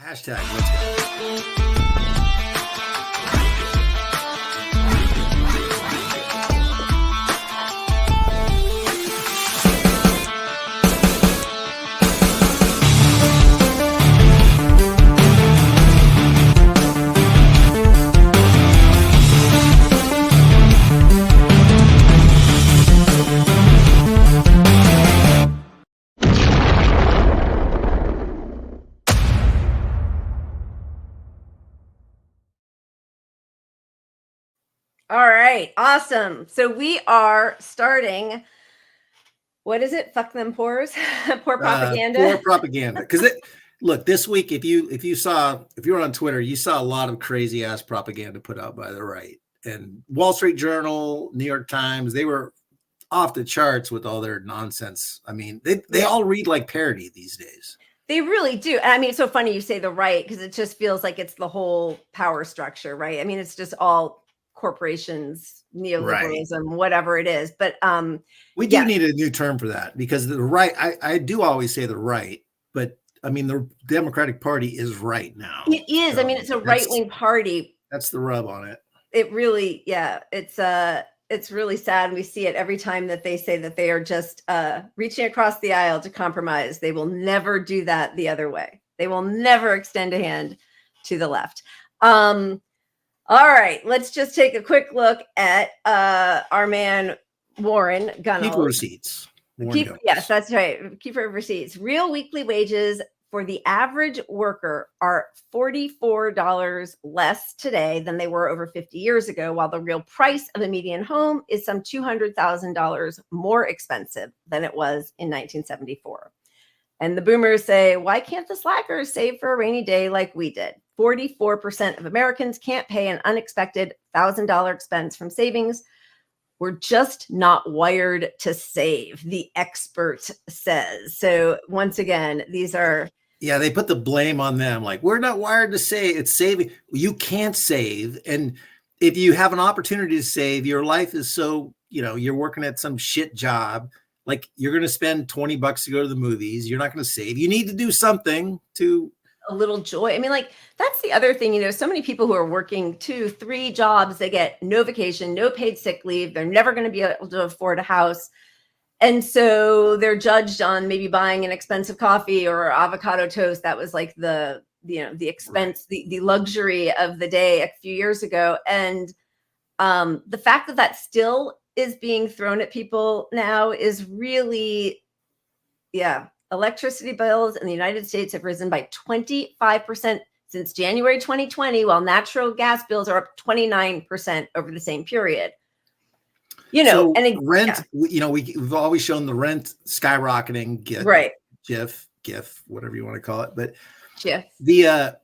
Hashtag, let's go. All right, awesome. So we are starting. What is it? Fuck them poors, poor propaganda. Poor propaganda. Because look, this week, if you were on Twitter, you saw a lot of crazy ass propaganda put out by the right. And Wall Street Journal, New York Times, they were off the charts with all their nonsense. I mean, they all read like parody these days. They really do. I mean, it's so funny you say the right, because it just feels like it's the whole power structure, right? I mean, it's just all corporations, neoliberalism, whatever it is. But we do need a new term for that, because the right, I do always say the right, but I mean, the Democratic Party is right now. It is. So I mean, it's a right-wing party. That's the rub on it. It really, it's really sad. We see it every time that they say that they are just reaching across the aisle to compromise. They will never do that the other way. They will never extend a hand to the left. All right, let's just take a quick look at our man Warren Gunnell. Keep receipts. Yes, that's right. Keep receipts. Real weekly wages for the average worker are $44 less today than they were over 50 years ago, while the real price of a median home is some $200,000 more expensive than it was in 1974. And the boomers say, why can't the slackers save for a rainy day like we did? 44% of Americans can't pay an unexpected $1,000 expense from savings. We're just not wired to save, the expert says. So once again, these are... Yeah, they put the blame on them. Like, we're not wired to save. It's saving. You can't save. And if you have an opportunity to save, your life is so, you're working at some shit job. Like, you're going to spend $20 to go to the movies. You're not going to save. You need to do something to... A little joy. I mean, like, that's the other thing, so many people who are working 2-3 jobs, they get no vacation, no paid sick leave. They're never going to be able to afford a house. And so they're judged on maybe buying an expensive coffee or avocado toast. That was like the expense, the luxury of the day a few years ago. And the fact that that still is being thrown at people now is really, electricity bills in the United States have risen by 25% since January 2020, while natural gas bills are up 29% over the same period. So rent, we've always shown the rent skyrocketing, GIF, whatever you want to call it. But the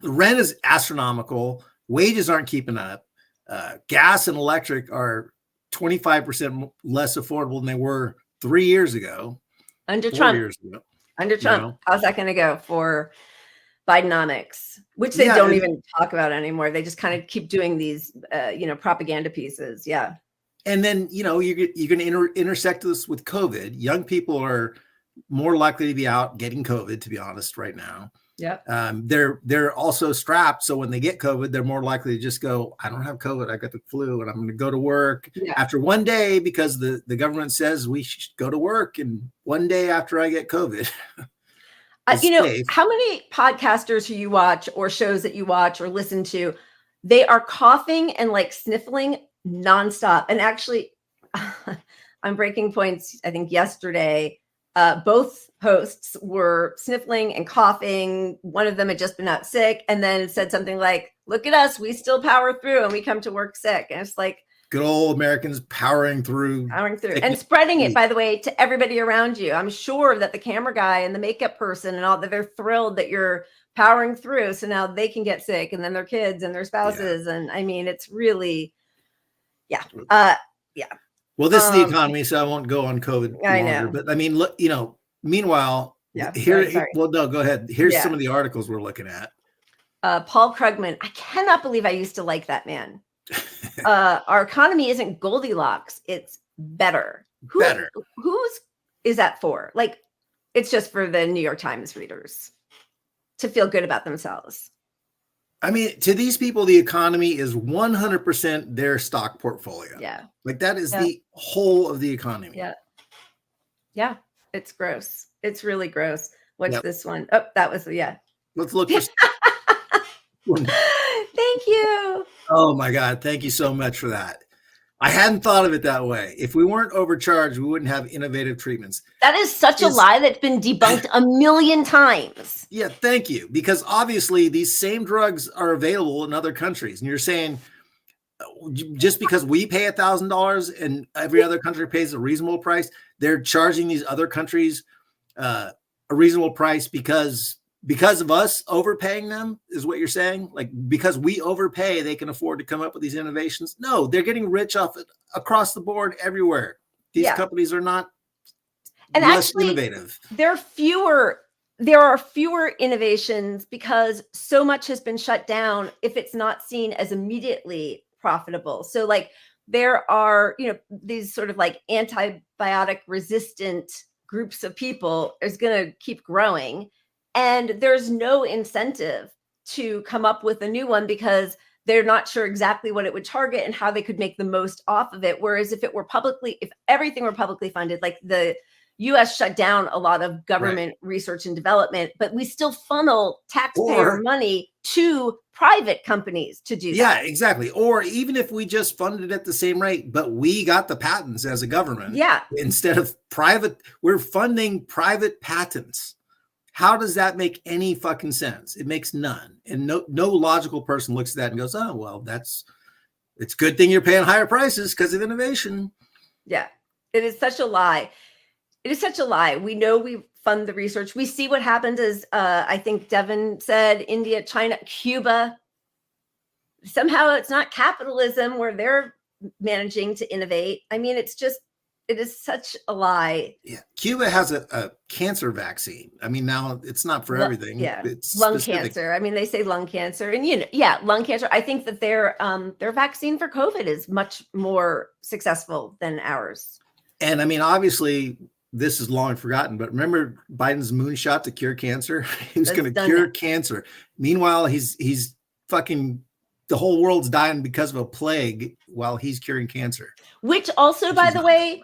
rent is astronomical. Wages aren't keeping up. Gas and electric are 25% less affordable than they were 3 years ago. Under Trump. How's that going to go for Bidenomics, which they don't even talk about anymore? They just kind of keep doing these, propaganda pieces. Yeah. And then, you're going to intersect this with COVID. Young people are more likely to be out getting COVID, to be honest, right now. Yeah. They're also strapped. So when they get COVID, they're more likely to just go, I don't have COVID. I got the flu and I'm going to go to work after one day, because the government says we should go to work. And one day after I get COVID. How many podcasters who you watch or shows that you watch or listen to, they are coughing and like sniffling nonstop. And actually on Breaking Points, I think yesterday, both hosts were sniffling and coughing. One of them had just been out sick and then said something like, look at us, we still power through and we come to work sick. And it's like, good old Americans powering through and spreading it, by the way, to everybody around you. I'm sure that the camera guy and the makeup person and all that, they're thrilled that you're powering through. So now they can get sick, and then their kids and their spouses. And I mean, it's really, Well, this is the economy, so I won't go on COVID longer. I know. But I mean, look, meanwhile, well, no, go ahead. Here's some of the articles we're looking at. Paul Krugman. I cannot believe I used to like that man. Our economy isn't Goldilocks. It's better. Whose is that for? Like, it's just for the New York Times readers. to feel good about themselves. I mean, to these people, the economy is 100% their stock portfolio. Yeah. Like that is the whole of the economy. Yeah. Yeah. It's gross. It's really gross. What's this one? Oh, that was, Let's look for. Thank you. Oh my God. Thank you so much for that. I hadn't thought of it that way. If we weren't overcharged, we wouldn't have innovative treatments. That is such a lie that's been debunked a million times. Yeah, thank you. Because obviously these same drugs are available in other countries. And you're saying just because we pay $1,000 and every other country pays a reasonable price, they're charging these other countries a reasonable price because of us overpaying them, is what you're saying? Like, because we overpay, they can afford to come up with these innovations? No, they're getting rich off it across the board everywhere. These companies are not less innovative. There are fewer innovations because so much has been shut down if it's not seen as immediately profitable. So like there are, these sort of like antibiotic resistant groups of people is going to keep growing. And there's no incentive to come up with a new one because they're not sure exactly what it would target and how they could make the most off of it. Whereas if everything were publicly funded, like the US shut down a lot of government research and development, but we still funnel taxpayer money to private companies to do that. Yeah, exactly. Or even if we just funded it at the same rate, but we got the patents as a government. Yeah. Instead of private, we're funding private patents. How does that make any fucking sense? It makes none. And no logical person looks at that and goes, oh, well, it's a good thing you're paying higher prices because of innovation. Yeah, it is such a lie. It is such a lie. We know we fund the research. We see what happened as I think Devin said, India, China, Cuba. Somehow it's not capitalism where they're managing to innovate. I mean, it is such a lie. Yeah. Cuba has a cancer vaccine. I mean, now it's not for everything. Yeah. It's lung cancer. I mean, they say lung cancer and, lung cancer. I think that their vaccine for COVID is much more successful than ours. And I mean, obviously this is long forgotten, but remember Biden's moonshot to cure cancer? He was going to cure cancer. Meanwhile, he's fucking, the whole world's dying because of a plague while he's curing cancer. Which also, by the way,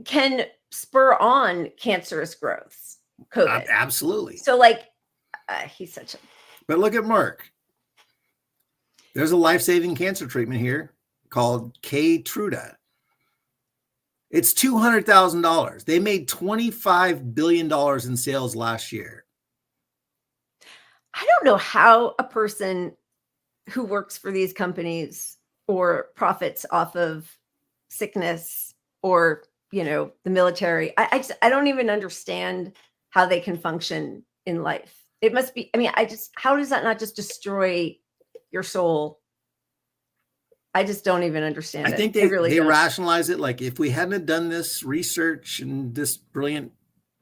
can spur on cancerous growth. COVID. Absolutely. So like, he's such a. But look at Merck. There's a life-saving cancer treatment here called Keytruda. It's $200,000. They made $25 billion in sales last year. I don't know how a person who works for these companies or profits off of sickness or, the military, I don't even understand how they can function in life. It must be, how does that not just destroy your soul? I just don't even understand it. I think they rationalize it. Like if we hadn't done this research and this brilliant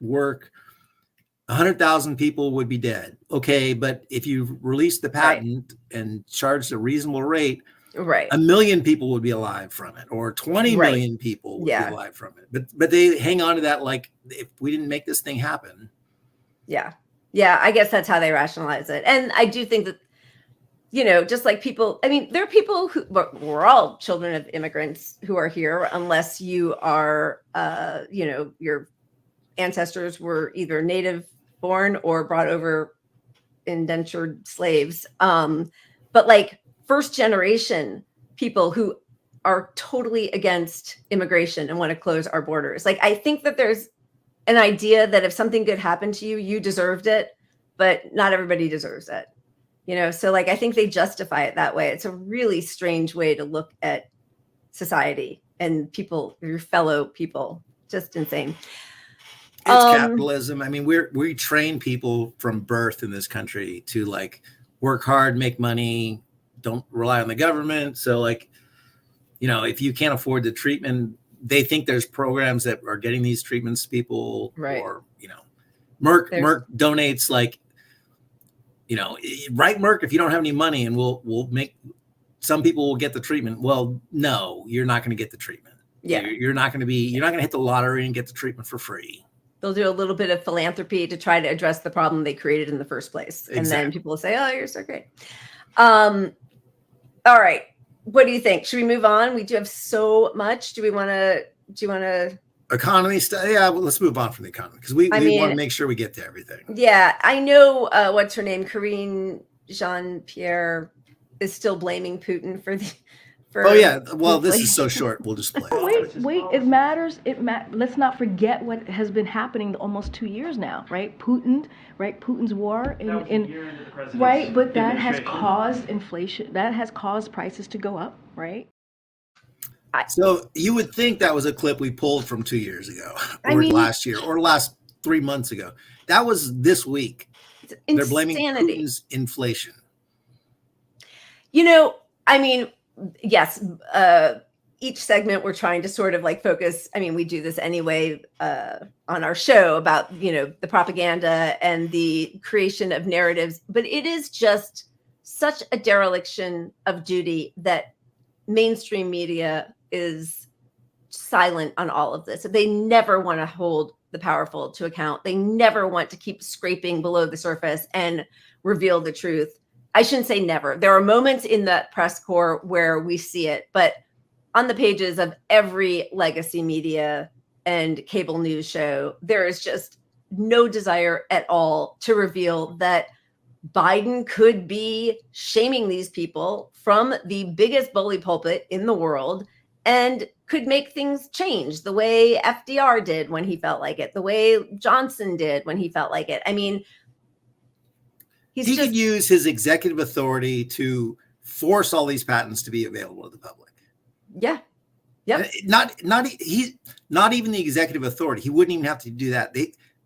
work, 100,000 people would be dead. Okay. But if you release the patent and charged a reasonable rate, 1 million people would be alive from it, or 20 million people would be alive from it. But they hang on to that. Like if we didn't make this thing happen. Yeah. Yeah. I guess that's how they rationalize it. And I do think that, just like people, there are people who, we're all children of immigrants who are here, unless you are, your ancestors were either native born or brought over indentured slaves. But like first generation people who are totally against immigration and want to close our borders. Like, I think that there's an idea that if something good happened to you, you deserved it, but not everybody deserves it. So like, I think they justify it that way. It's a really strange way to look at society and people, your fellow people, just insane. It's capitalism. I mean, we train people from birth in this country to like work hard, make money, don't rely on the government. So like, if you can't afford the treatment, they think there's programs that are getting these treatments to people, or, Merck donates like, Merck, if you don't have any money and we'll make, some people will get the treatment. Well, no, you're not going to get the treatment. Yeah. You're not going to hit the lottery and get the treatment for free. They'll do a little bit of philanthropy to try to address the problem they created in the first place. Exactly. And then people will say, oh, you're so great. All right. What do you think? Should we move on? We do have so much. Do you want to economy stuff? Yeah, well, let's move on from the economy because we want to make sure we get to everything. Yeah, I know what's her name? Karine Jean-Pierre is still blaming Putin for the oh yeah, well, this is so short. We'll just play it. Wait, it matters. Let's not forget what has been happening almost 2 years now, right? Putin's war right, but that has caused inflation. That has caused prices to go up, right? So you would think that was a clip we pulled from 2 years ago, or last year, or last 3 months ago. That was this week. They're blaming Putin's inflation. Yes, each segment we're trying to sort of like focus. We do this anyway on our show about, the propaganda and the creation of narratives, but it is just such a dereliction of duty that mainstream media is silent on all of this. They never want to hold the powerful to account. They never want to keep scraping below the surface and reveal the truth. I shouldn't say never. There are moments in the press corps where we see it, but on the pages of every legacy media and cable news show, there is just no desire at all to reveal that Biden could be shaming these people from the biggest bully pulpit in the world and could make things change the way FDR did when he felt like it, the way Johnson did when he felt like it. He could use his executive authority to force all these patents to be available to the public. Yeah. Yep. He's not even the executive authority. He wouldn't even have to do that.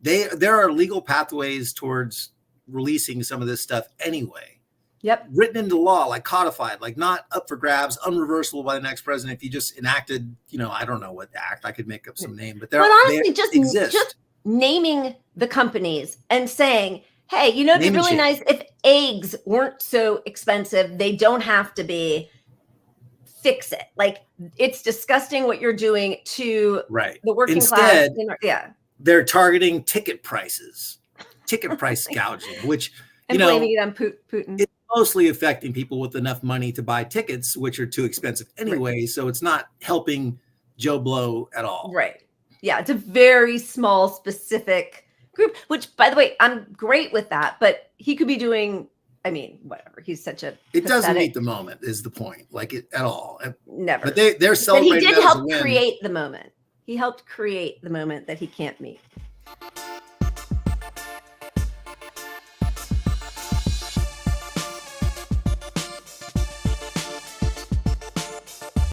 There are legal pathways towards releasing some of this stuff anyway. Yep. Written into law, like codified, like not up for grabs, unreversible by the next president. If you just enacted, I don't know what act. I could make up some name, but honestly, just naming the companies and saying, hey, it'd be really nice if eggs weren't so expensive. They don't have to be. Fix it. Like, it's disgusting what you're doing to the working class. Yeah. They're targeting ticket price gouging, which, and blaming it on Putin. It's mostly affecting people with enough money to buy tickets, which are too expensive anyway. Right. So it's not helping Joe Blow at all. Right. Yeah. It's a very small, specific group, which, by the way, I'm great with that, but he could be doing, whatever. He's such a It doesn't meet the moment is the point, at all. Never. But they're celebrating. But he did help create the moment. He helped create the moment that he can't meet.